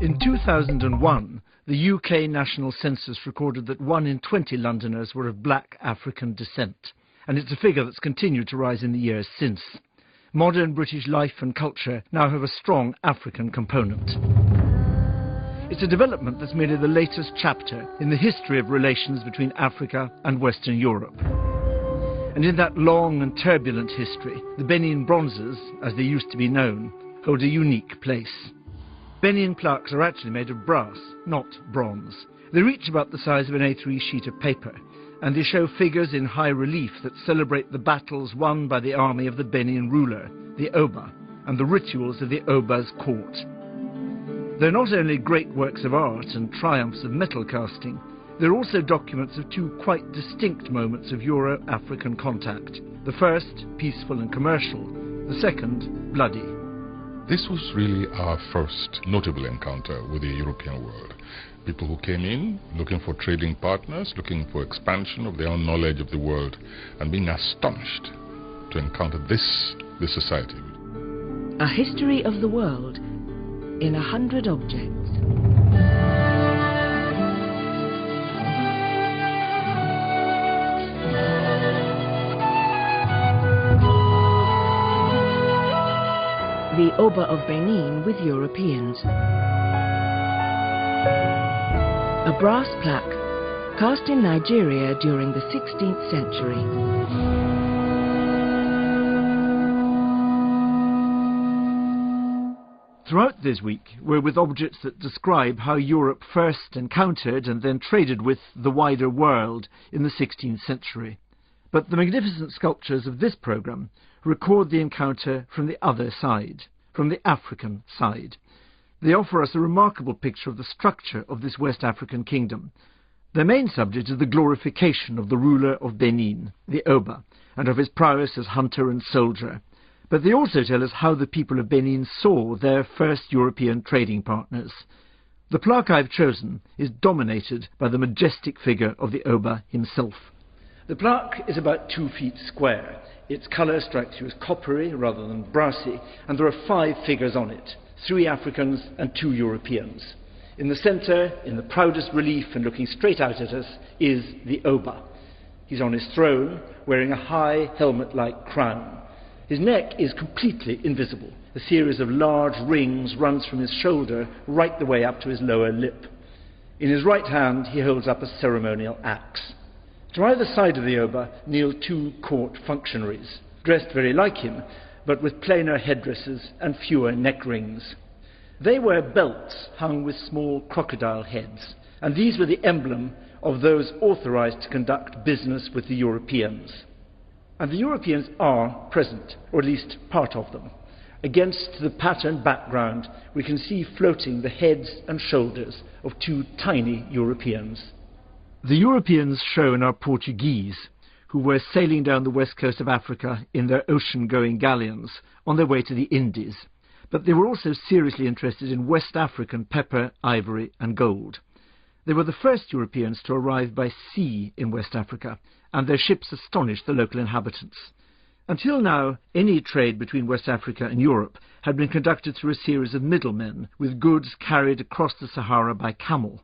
In 2001, the UK National Census recorded that 1 in 20 Londoners were of black African descent, and it's a figure that's continued to rise in the years since. Modern British life and culture now have a strong African component. It's a development that's merely the latest chapter in the history of relations between Africa and Western Europe. And in that long and turbulent history, the Benin bronzes, as they used to be known, hold a unique place. Benin plaques are actually made of brass, not bronze. They reach about the size of an A3 sheet of paper, and they show figures in high relief that celebrate the battles won by the army of the Benin ruler, the Oba, and the rituals of the Oba's court. They're not only great works of art and triumphs of metal casting, they're also documents of two quite distinct moments of Euro-African contact. The first, peaceful and commercial, the second, bloody. This was really our first notable encounter with the European world. People who came in looking for trading partners, looking for expansion of their own knowledge of the world, and being astonished to encounter this society. A history of the world in 100 objects. The Oba of Benin with Europeans. A brass plaque cast in Nigeria during the 16th century. Throughout this week, we're with objects that describe how Europe first encountered and then traded with the wider world in the 16th century. But the magnificent sculptures of this programme record the encounter from the other side, from the African side. They offer us a remarkable picture of the structure of this West African kingdom. Their main subject is the glorification of the ruler of Benin, the Oba, and of his prowess as hunter and soldier. But they also tell us how the people of Benin saw their first European trading partners. The plaque I've chosen is dominated by the majestic figure of the Oba himself. The plaque is about 2 feet square. Its colour strikes you as coppery rather than brassy, and there are 5 figures on it, 3 Africans and 2 Europeans. In the centre, in the proudest relief and looking straight out at us, is the Oba. He's on his throne, wearing a high helmet-like crown. His neck is completely invisible. A series of large rings runs from his shoulder right the way up to his lower lip. In his right hand, he holds up a ceremonial axe. To either side of the Oba kneel 2 court functionaries, dressed very like him, but with plainer headdresses and fewer neck rings. They wear belts hung with small crocodile heads, and these were the emblem of those authorized to conduct business with the Europeans. And the Europeans are present, or at least part of them. Against the patterned background, we can see floating the heads and shoulders of 2 tiny Europeans. The Europeans shown are Portuguese, who were sailing down the west coast of Africa in their ocean-going galleons on their way to the Indies. But they were also seriously interested in West African pepper, ivory and gold. They were the first Europeans to arrive by sea in West Africa, and their ships astonished the local inhabitants. Until now, any trade between West Africa and Europe had been conducted through a series of middlemen, with goods carried across the Sahara by camel.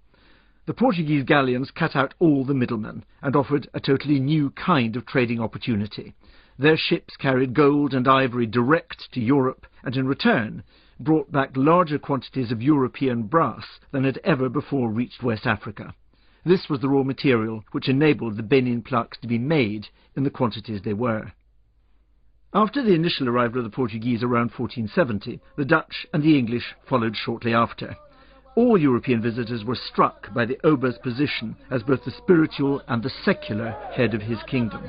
The Portuguese galleons cut out all the middlemen and offered a totally new kind of trading opportunity. Their ships carried gold and ivory direct to Europe, and in return brought back larger quantities of European brass than had ever before reached West Africa. This was the raw material which enabled the Benin plaques to be made in the quantities they were. After the initial arrival of the Portuguese around 1470, the Dutch and the English followed shortly after. All European visitors were struck by the Oba's position as both the spiritual and the secular head of his kingdom.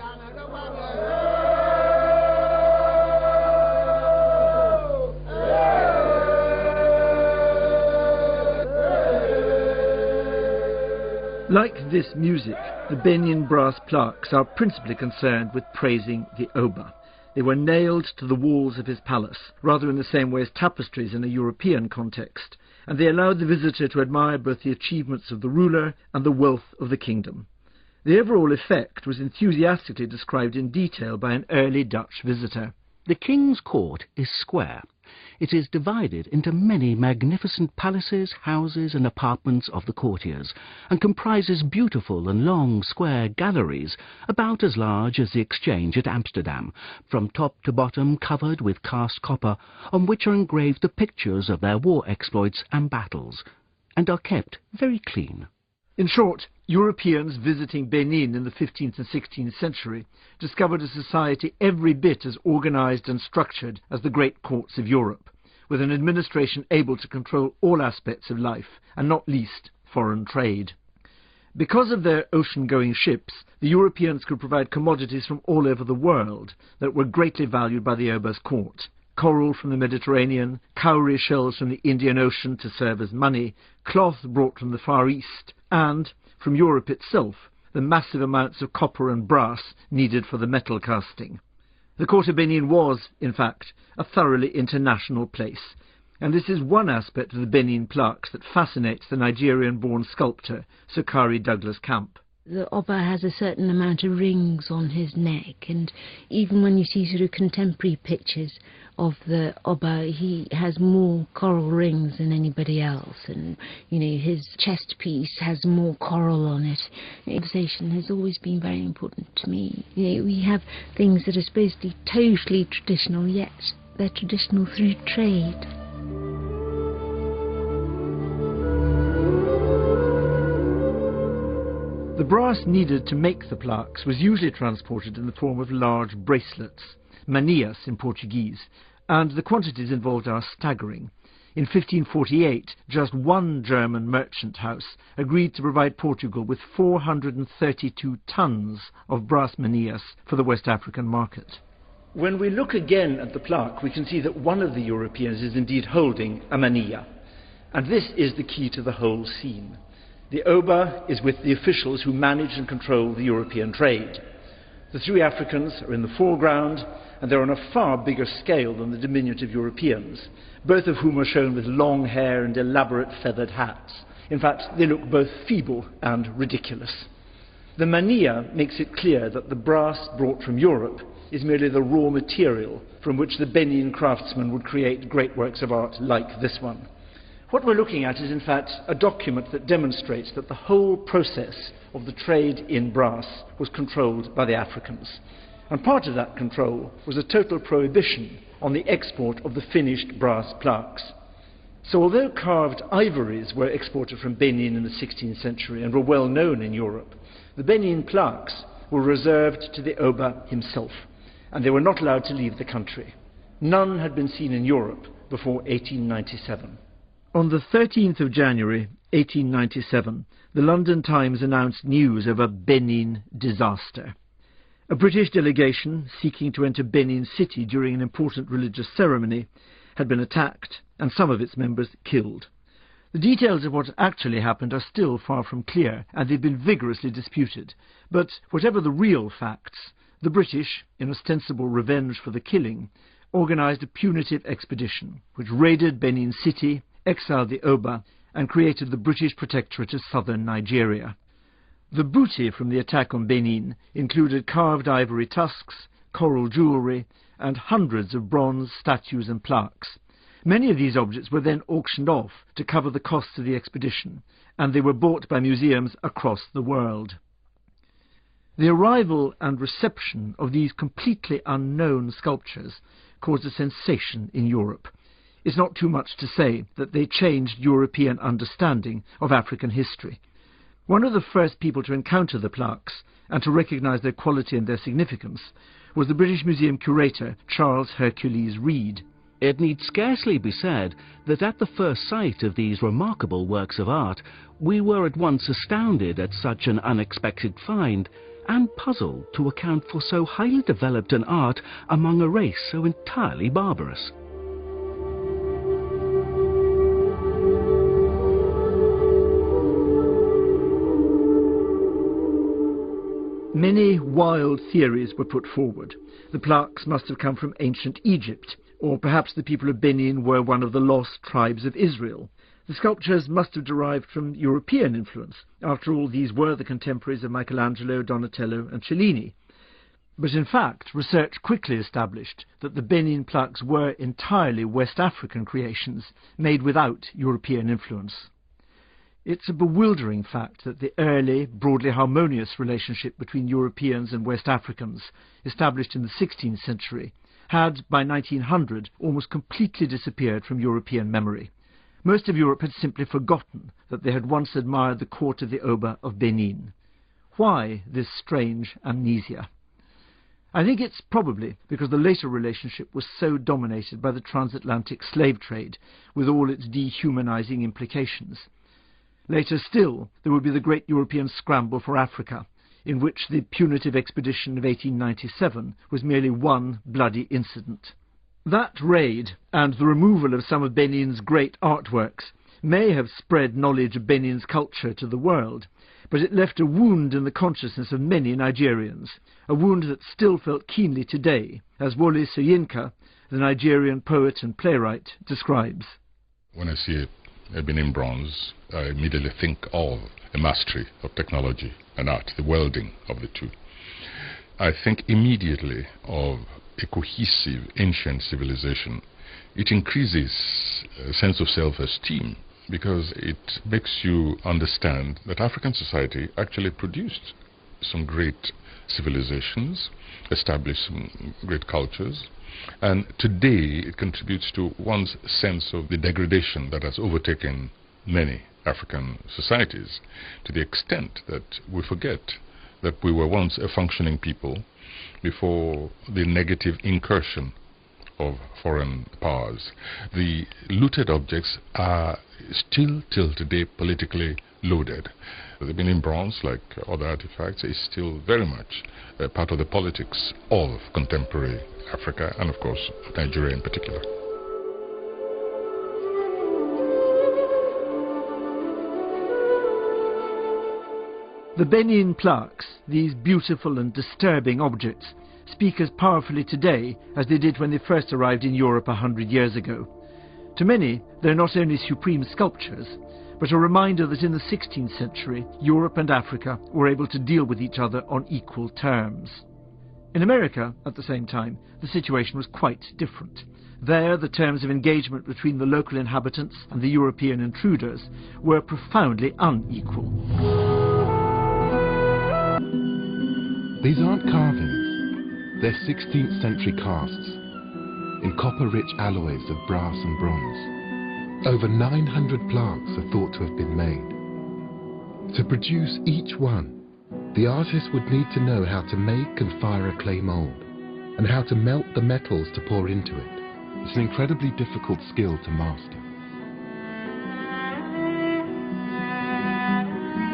Like this music, the Benin brass plaques are principally concerned with praising the Oba. They were nailed to the walls of his palace, rather in the same way as tapestries in a European context, and they allowed the visitor to admire both the achievements of the ruler and the wealth of the kingdom. The overall effect was enthusiastically described in detail by an early Dutch visitor. The king's court is square, it is divided into many magnificent palaces, houses and apartments of the courtiers, and comprises beautiful and long square galleries, about as large as the Exchange at Amsterdam, from top to bottom covered with cast copper, on which are engraved the pictures of their war exploits and battles, and are kept very clean. In short, Europeans visiting Benin in the 15th and 16th century discovered a society every bit as organized and structured as the great courts of Europe, with an administration able to control all aspects of life, and not least foreign trade. Because of their ocean-going ships, the Europeans could provide commodities from all over the world that were greatly valued by the Oba's court. Coral from the Mediterranean, cowrie shells from the Indian Ocean to serve as money, cloth brought from the Far East, and, from Europe itself, the massive amounts of copper and brass needed for the metal casting. The court of Benin was, in fact, a thoroughly international place, and this is one aspect of the Benin plaques that fascinates the Nigerian-born sculptor Sokari Douglas Camp. The Oba has a certain amount of rings on his neck, and even when you see sort of contemporary pictures of the Oba, he has more coral rings than anybody else, and his chest piece has more coral on it. Conversation has always been very important to me. We have things that are supposed to be totally traditional, yet they're traditional through trade. The brass needed to make the plaques was usually transported in the form of large bracelets, manias in Portuguese, and the quantities involved are staggering. In 1548, just one German merchant house agreed to provide Portugal with 432 tons of brass manias for the West African market. When we look again at the plaque, we can see that one of the Europeans is indeed holding a mania, and this is the key to the whole scene. The Oba is with the officials who manage and control the European trade. The three Africans are in the foreground, and they're on a far bigger scale than the diminutive Europeans, both of whom are shown with long hair and elaborate feathered hats. In fact, they look both feeble and ridiculous. The mania makes it clear that the brass brought from Europe is merely the raw material from which the Benin craftsmen would create great works of art like this one. What we're looking at is, in fact, a document that demonstrates that the whole process of the trade in brass was controlled by the Africans. And part of that control was a total prohibition on the export of the finished brass plaques. So although carved ivories were exported from Benin in the 16th century and were well known in Europe, the Benin plaques were reserved to the Oba himself, and they were not allowed to leave the country. None had been seen in Europe before 1897. On the 13th of January 1897, the London Times announced news of a Benin disaster. A British delegation seeking to enter Benin City during an important religious ceremony had been attacked and some of its members killed. The details of what actually happened are still far from clear, and they've been vigorously disputed. But whatever the real facts, the British, in ostensible revenge for the killing, organized a punitive expedition which raided Benin City, exiled the Oba, and created the British Protectorate of southern Nigeria. The booty from the attack on Benin included carved ivory tusks, coral jewellery, and hundreds of bronze statues and plaques. Many of these objects were then auctioned off to cover the costs of the expedition, and they were bought by museums across the world. The arrival and reception of these completely unknown sculptures caused a sensation in Europe. It's not too much to say that they changed European understanding of African history. One of the first people to encounter the plaques and to recognize their quality and their significance was the British Museum curator Charles Hercules Reed. It need scarcely be said that at the first sight of these remarkable works of art, we were at once astounded at such an unexpected find, and puzzled to account for so highly developed an art among a race so entirely barbarous. Many wild theories were put forward. The plaques must have come from ancient Egypt, or perhaps the people of Benin were one of the lost tribes of Israel. The sculptures must have derived from European influence. After all, these were the contemporaries of Michelangelo, Donatello, and Cellini. But in fact, research quickly established that the Benin plaques were entirely West African creations, made without European influence. It's a bewildering fact that the early, broadly harmonious relationship between Europeans and West Africans, established in the 16th century, had, by 1900, almost completely disappeared from European memory. Most of Europe had simply forgotten that they had once admired the court of the Oba of Benin. Why this strange amnesia? I think it's probably because the later relationship was so dominated by the transatlantic slave trade, with all its dehumanizing implications. Later still, there would be the great European scramble for Africa, in which the punitive expedition of 1897 was merely one bloody incident. That raid, and the removal of some of Benin's great artworks, may have spread knowledge of Benin's culture to the world, but it left a wound in the consciousness of many Nigerians, a wound that's still felt keenly today, as Wole Soyinka, the Nigerian poet and playwright, describes. When I see a Benin bronze, I immediately think of a mastery of technology and art, the welding of the two. I think immediately of a cohesive ancient civilization. It increases a sense of self-esteem because it makes you understand that African society actually produced some great civilizations, established some great cultures, and today it contributes to one's sense of the degradation that has overtaken many African societies, to the extent that we forget that we were once a functioning people before the negative incursion of foreign powers. The looted objects are still till today politically loaded. The Benin bronze, like other artifacts, is still very much part of the politics of contemporary Africa and of course Nigeria in particular. The Benin plaques, these beautiful and disturbing objects, speak as powerfully today as they did when they first arrived in Europe 100 years ago. To many, they're not only supreme sculptures, but a reminder that in the 16th century, Europe and Africa were able to deal with each other on equal terms. In America, at the same time, the situation was quite different. There, the terms of engagement between the local inhabitants and the European intruders were profoundly unequal. These aren't carvings, they're 16th century casts, in copper-rich alloys of brass and bronze. Over 900 plaques are thought to have been made. To produce each one, the artist would need to know how to make and fire a clay mold, and how to melt the metals to pour into it. It's an incredibly difficult skill to master.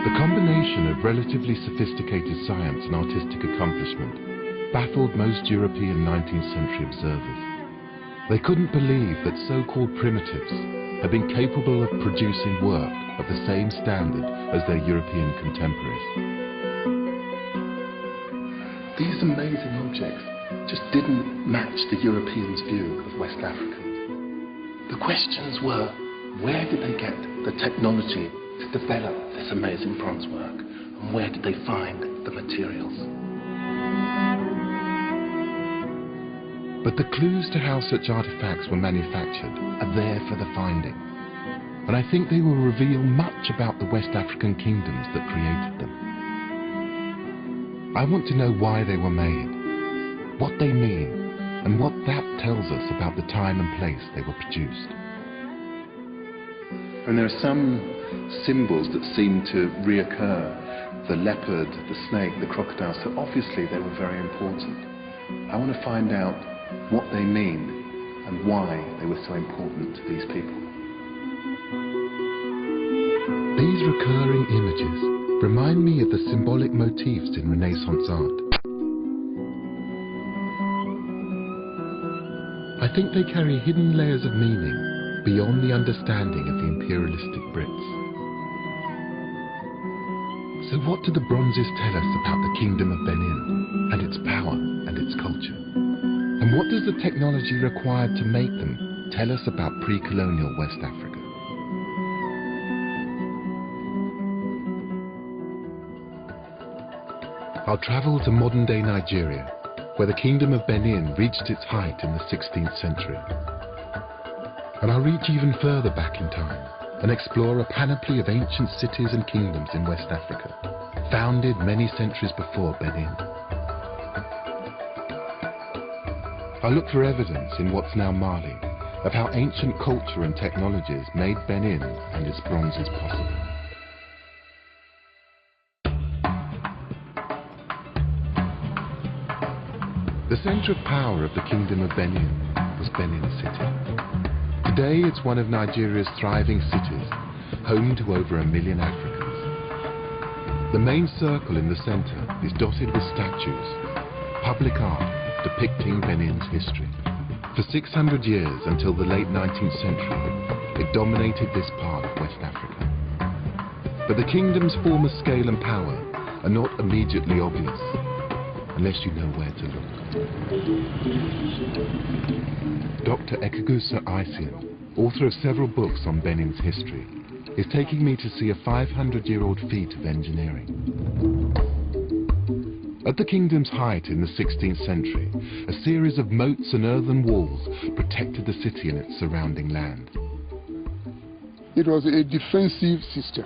The combination of relatively sophisticated science and artistic accomplishment baffled most European 19th century observers. They couldn't believe that so-called primitives had been capable of producing work of the same standard as their European contemporaries. These amazing objects just didn't match the Europeans' view of West Africans. The questions were, where did they get the technology to develop this amazing bronze work, and where did they find the materials? But the clues to how such artifacts were manufactured are there for the finding, and I think they will reveal much about the West African kingdoms that created them. I want to know why they were made, what they mean, and what that tells us about the time and place they were produced. And there are some symbols that seem to reoccur, the leopard, the snake, the crocodile, so obviously they were very important. I want to find out what they mean and why they were so important to these people. These recurring images remind me of the symbolic motifs in Renaissance art. I think they carry hidden layers of meaning beyond the understanding of the imperialistic Brits. So what do the bronzes tell us about the Kingdom of Benin and its power and its culture? And what does the technology required to make them tell us about pre-colonial West Africa? I'll travel to modern-day Nigeria where the Kingdom of Benin reached its height in the 16th century. And I'll reach even further back in time and explore a panoply of ancient cities and kingdoms in West Africa, founded many centuries before Benin. I look for evidence in what's now Mali of how ancient culture and technologies made Benin and its bronzes possible. The centre of power of the Kingdom of Benin was Benin City. Today it's one of Nigeria's thriving cities, home to over 1 million Africans. The main circle in the centre is dotted with statues, public art depicting Benin's history. For 600 years, until the late 19th century, it dominated this part of West Africa. But the kingdom's former scale and power are not immediately obvious, unless you know where to look. Dr. Ekigusa Isian, author of several books on Benin's history, is taking me to see a 500-year-old feat of engineering. At the kingdom's height in the 16th century, a series of moats and earthen walls protected the city and its surrounding land. It was a defensive system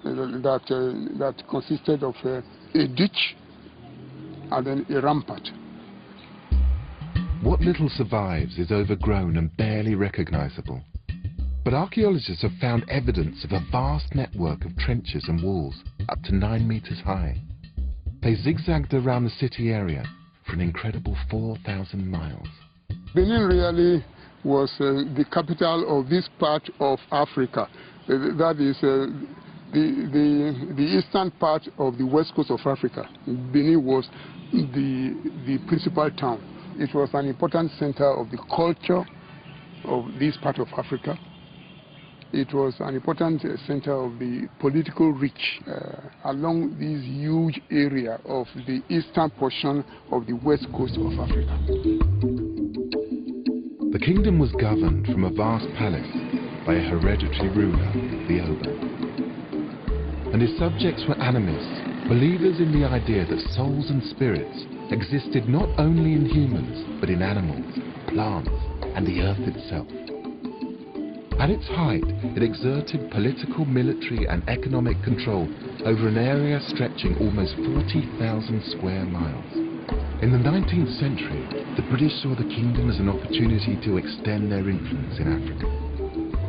that consisted of a ditch and then a rampart. What little survives is overgrown and barely recognizable. But archaeologists have found evidence of a vast network of trenches and walls up to 9 meters high. They zigzagged around the city area for an incredible 4,000 miles. Benin really was the capital of this part of Africa. That is the eastern part of the west coast of Africa. Benin was the principal town. It was an important center of the culture of this part of Africa. It was an important center of the political reach along this huge area of the eastern portion of the west coast of Africa. The kingdom was governed from a vast palace by a hereditary ruler, the Oba. And his subjects were animists, believers in the idea that souls and spirits existed not only in humans, but in animals, plants, and the earth itself. At its height, it exerted political, military, and economic control over an area stretching almost 40,000 square miles. In the 19th century, the British saw the kingdom as an opportunity to extend their influence in Africa.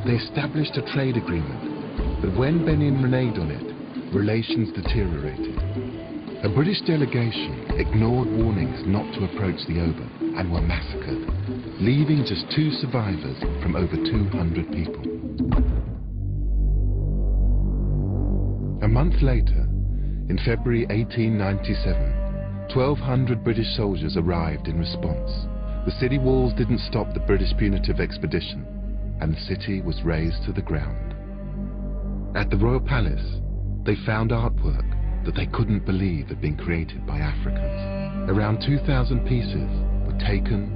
They established a trade agreement, but when Benin reneged on it, relations deteriorated. A British delegation ignored warnings not to approach the Oba and were massacred, leaving just 2 survivors from over 200 people. A month later, in February 1897, 1,200 British soldiers arrived in response. The city walls didn't stop the British punitive expedition, and the city was razed to the ground. At the Royal Palace, they found artwork that they couldn't believe had been created by Africans. Around 2,000 pieces were taken,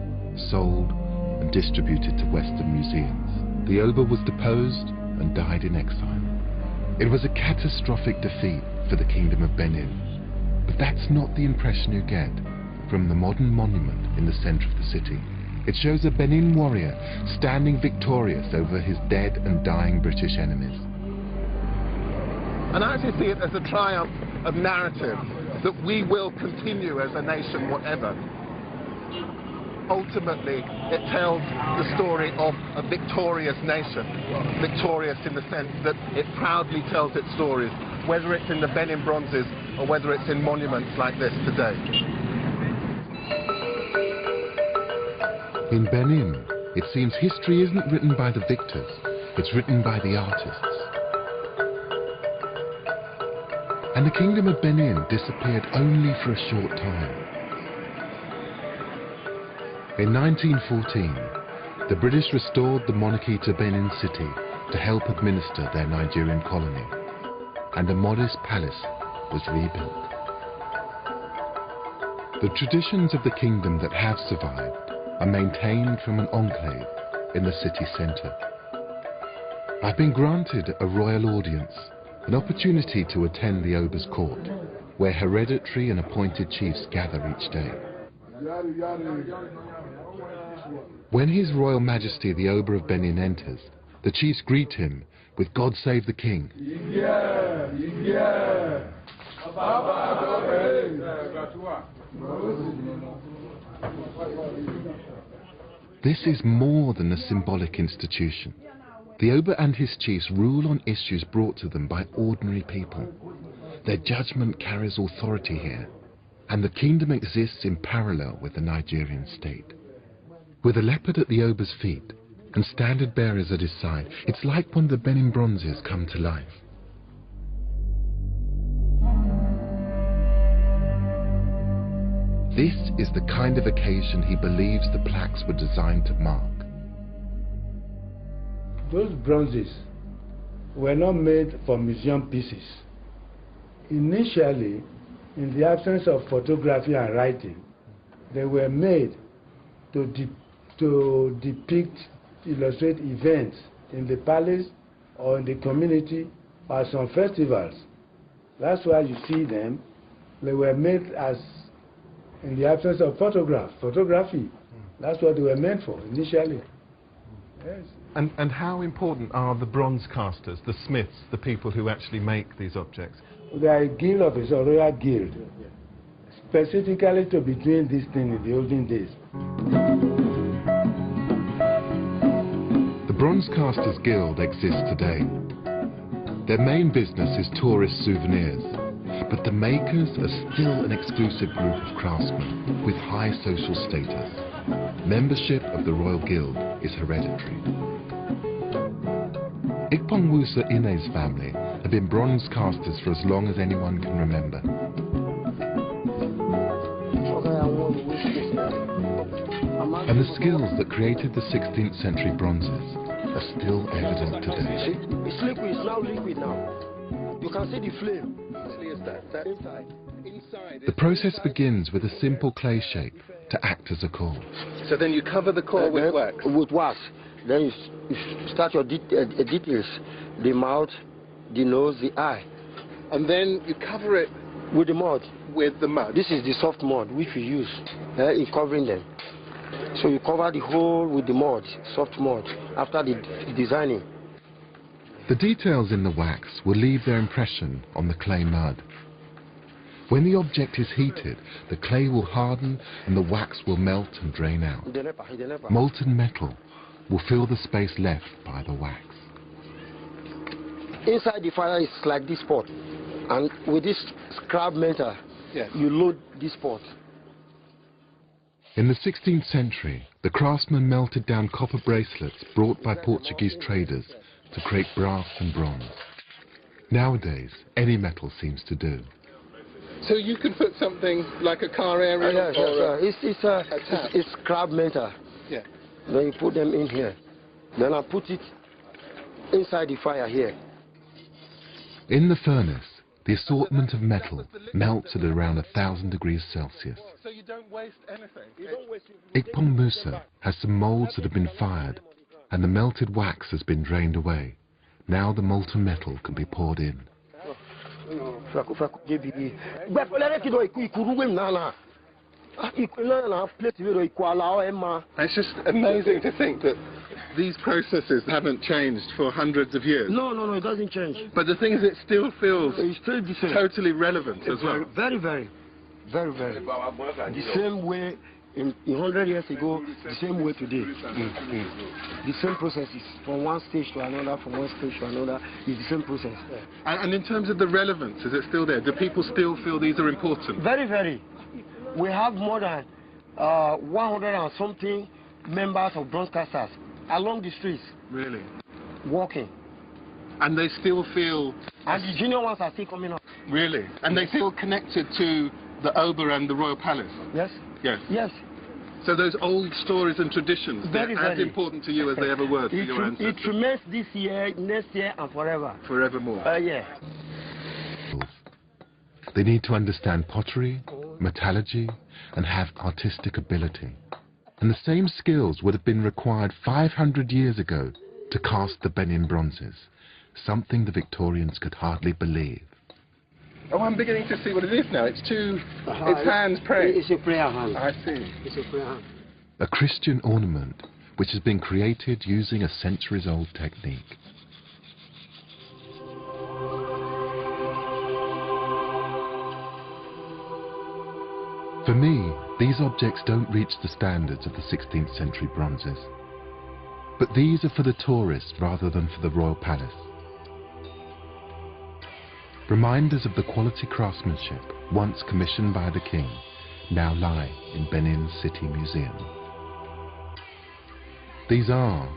sold, and distributed to Western museums. The Oba was deposed and died in exile. It was a catastrophic defeat for the Kingdom of Benin, but that's not the impression you get from the modern monument in the centre of the city. It shows a Benin warrior standing victorious over his dead and dying British enemies. And I actually see it as a triumph of narrative, that we will continue as a nation whatever. Ultimately, it tells the story of a victorious nation, victorious in the sense that it proudly tells its stories, whether it's in the Benin bronzes or whether it's in monuments like this today. In Benin, it seems history isn't written by the victors, it's written by the artists. And the Kingdom of Benin disappeared only for a short time. In 1914, the British restored the monarchy to Benin City to help administer their Nigerian colony, and a modest palace was rebuilt. The traditions of the kingdom that have survived are maintained from an enclave in the city centre. I've been granted a royal audience, an opportunity to attend the Oba's court, where hereditary and appointed chiefs gather each day. When His Royal Majesty the Oba of Benin enters, the chiefs greet him with "God Save the King." This is more than a symbolic institution. The Oba and his chiefs rule on issues brought to them by ordinary people. Their judgment carries authority here, and the kingdom exists in parallel with the Nigerian state. With a leopard at the Oba's feet and standard bearers at his side, it's like one of the Benin bronzes come to life. This is the kind of occasion he believes the plaques were designed to mark. Those bronzes were not made for museum pieces. Initially, in the absence of photography and writing, they were made to depict, illustrate events in the palace or in the community or some festivals. That's why you see them. They were made as in the absence of photography. That's what they were meant for initially. Yes. And how important are the bronze casters, the smiths, the people who actually make these objects? They are a guild of a royal guild, specifically to be doing this thing in the olden days. The Bronze Casters Guild exists today. Their main business is tourist souvenirs, but the makers are still an exclusive group of craftsmen with high social status. Membership of the Royal Guild is hereditary. Ikpongwusa Ine's family have been bronze casters for as long as anyone can remember. And the skills that created the 16th century bronzes are still evident today. It's liquid, it's now liquid now. You can see the flame. The process begins with a simple clay shape to act as a core. So then you cover the core with wax? With wax. Then you start your details, the mouth, the nose, the eye. And then you cover it with the mud. With the mud? This is the soft mud which we use in covering them. So you cover the whole with the mud, soft mud, after the designing. The details in the wax will leave their impression on the clay mud. When the object is heated, the clay will harden and the wax will melt and drain out. Molten metal will fill the space left by the wax. Inside the fire is like this pot, and with this scrap metal, you load this pot. In the 16th century, the craftsmen melted down copper bracelets brought by Portuguese traders to create brass and bronze. Nowadays, any metal seems to do. So you could put something like a car aerial it's scrap metal. Yeah. Then you put them in here. Then I put it inside the fire here. In the furnace, the assortment of metal melts at around 1,000 degrees Celsius. So you don't waste anything? Ikpongwusa has some molds that have been fired, and the melted wax has been drained away. Now the molten metal can be poured in. It's just amazing to think that these processes haven't changed for hundreds of years. No, it doesn't change. But the thing is, it still feels still the same. Totally relevant as well. Very. The same way in 100 years ago, the same way today. The same processes from one stage to another, from one stage to another, is the same process. And in terms of the relevance, is it still there? Do people still feel these are important? Very. We have more than 100 and something members of bronze casters along the streets. Really? Walking. And they still feel... And the junior ones are still coming up. Really? And they feel connected to the Oba and the Royal Palace? Yes. Yes. So those old stories and traditions, they're as important to you as they ever were to your ancestors? It remains this year, next year, and forever. Forevermore? Yeah. They need to understand pottery, metallurgy, and have artistic ability. And the same skills would have been required 500 years ago to cast the Benin bronzes, something the Victorians could hardly believe. Oh, I'm beginning to see what it is now. It's it's hands praying. It's a prayer hand. I see. It's a prayer hand. A Christian ornament which has been created using a centuries-old technique. For me, these objects don't reach the standards of the 16th century bronzes. But these are for the tourist rather than for the royal palace. Reminders of the quality craftsmanship once commissioned by the king now lie in Benin's City Museum. These are,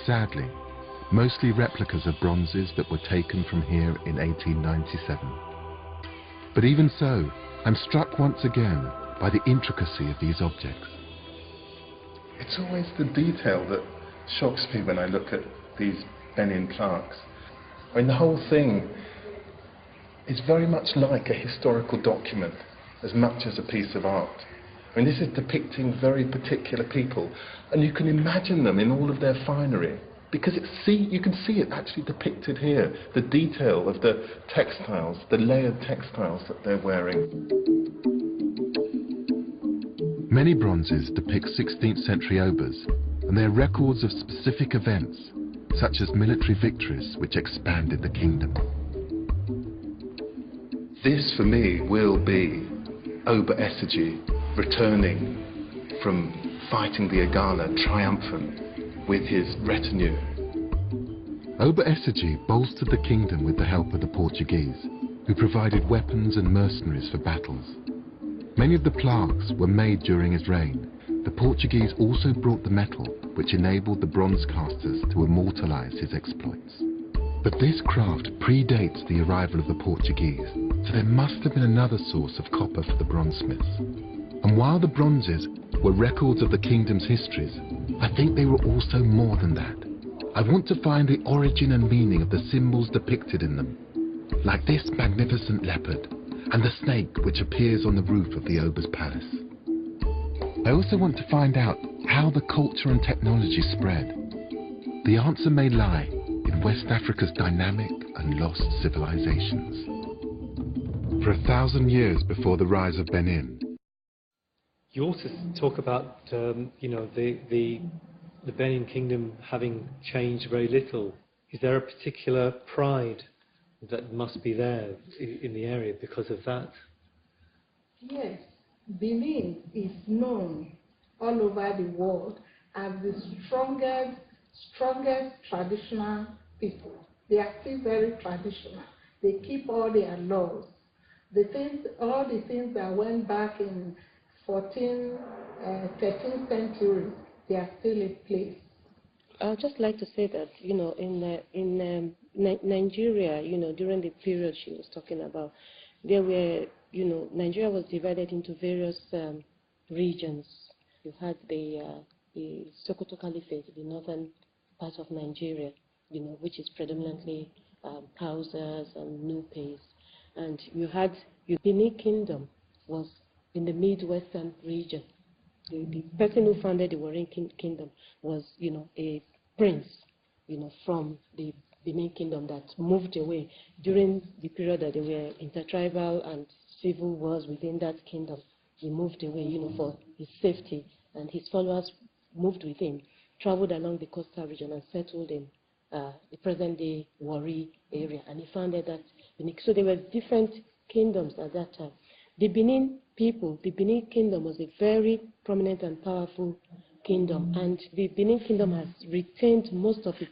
sadly, mostly replicas of bronzes that were taken from here in 1897. But even so, I'm struck once again by the intricacy of these objects. It's always the detail that shocks me when I look at these Benin plaques. I mean, the whole thing is very much like a historical document as much as a piece of art. I mean, this is depicting very particular people, and you can imagine them in all of their finery, because you can see it actually depicted here, the detail of the textiles, the layered textiles that they're wearing. Many bronzes depict 16th century obas, and they are records of specific events, such as military victories which expanded the kingdom. This, for me, will be Oba Essegy returning from fighting the Agana triumphant with his retinue. Oba Essegy bolstered the kingdom with the help of the Portuguese, who provided weapons and mercenaries for battles. Many of the plaques were made during his reign. The Portuguese also brought the metal, which enabled the bronze casters to immortalize his exploits. But this craft predates the arrival of the Portuguese, so there must have been another source of copper for the bronzesmiths. And while the bronzes were records of the kingdom's histories, I think they were also more than that. I want to find the origin and meaning of the symbols depicted in them, like this magnificent leopard and the snake which appears on the roof of the Oba's palace. I also want to find out how the culture and technology spread. The answer may lie in West Africa's dynamic and lost civilizations. For 1,000 years before the rise of Benin. You also talk about the Benin Kingdom having changed very little. Is there a particular pride that must be there in the area because of that? Yes, Benin is known all over the world as the strongest traditional people. They are still very traditional. They keep all their laws. All the things that went back in 14th, 13th century, they are still in place. I'd just like to say that, in Nigeria, during the period she was talking about, there were, Nigeria was divided into various regions. You had the Sokoto Caliphate, the northern part of Nigeria, which is predominantly Hausas and Nupes. And you had the Benin Kingdom was in the Midwestern region. The person who founded the Warren Kingdom was, a prince, from the Benin Kingdom that moved away during the period that there were intertribal and civil wars within that kingdom. He moved away, for his safety, and his followers moved with him, traveled along the coastal region and settled in the present-day Warri area, and he founded that Benin. So there were different kingdoms at that time. The Benin Kingdom was a very prominent and powerful kingdom, and the Benin Kingdom has retained most of its,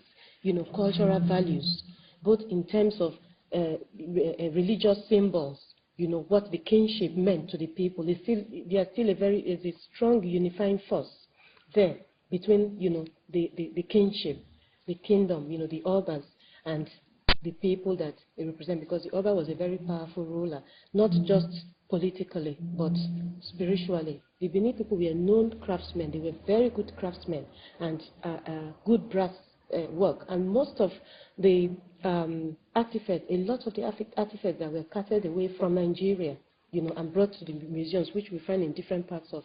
cultural values, both in terms of religious symbols, what the kingship meant to the people. They are still a strong unifying force there between, the kingship, the kingdom, the Obas, and the people that they represent, because the Oba was a very powerful ruler, not just politically, but spiritually. The Benin people were known craftsmen. They were very good craftsmen and good brass work. And most of the artifacts, a lot of the artifacts that were carted away from Nigeria, and brought to the museums, which we find in different parts of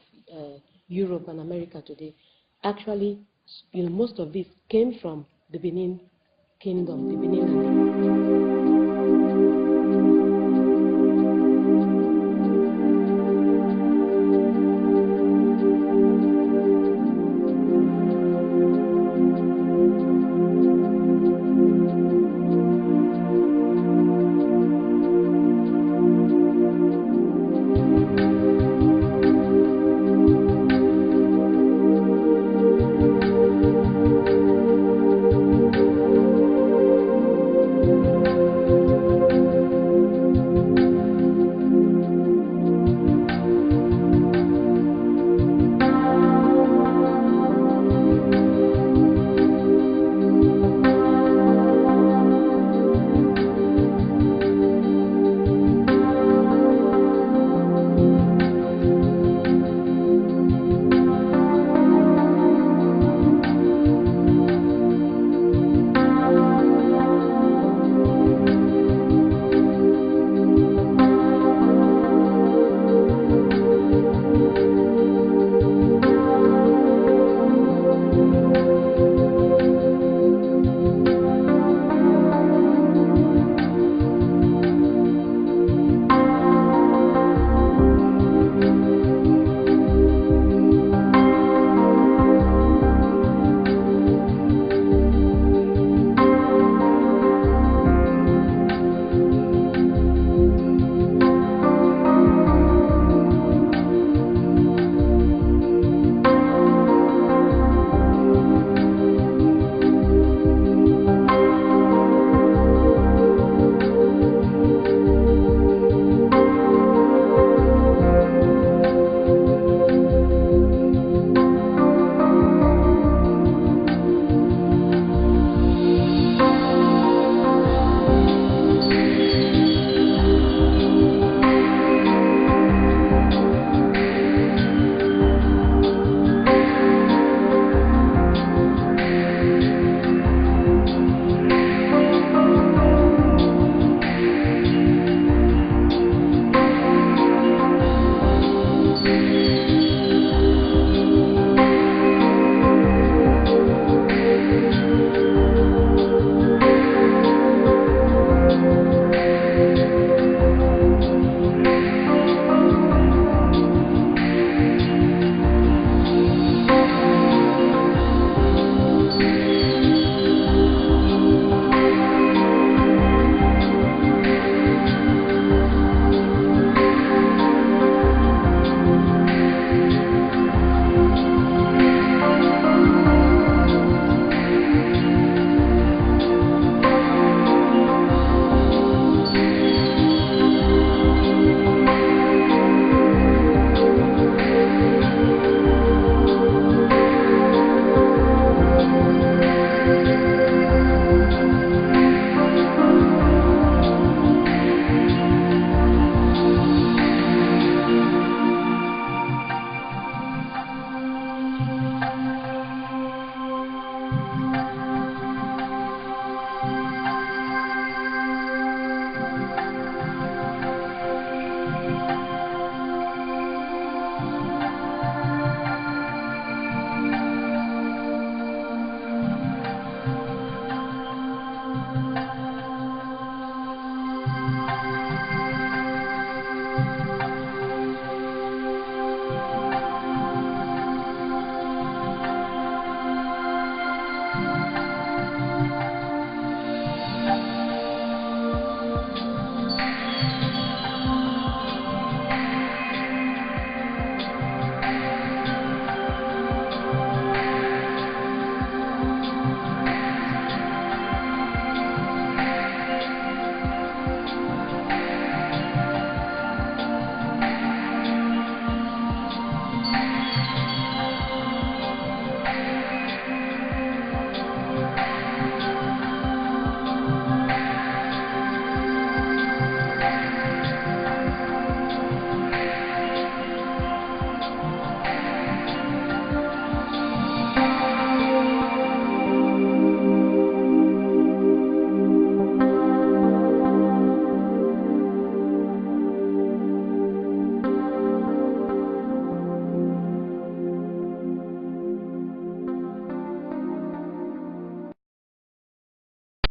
Europe and America today, actually, most of this came from the Benin Kingdom, the Benin land.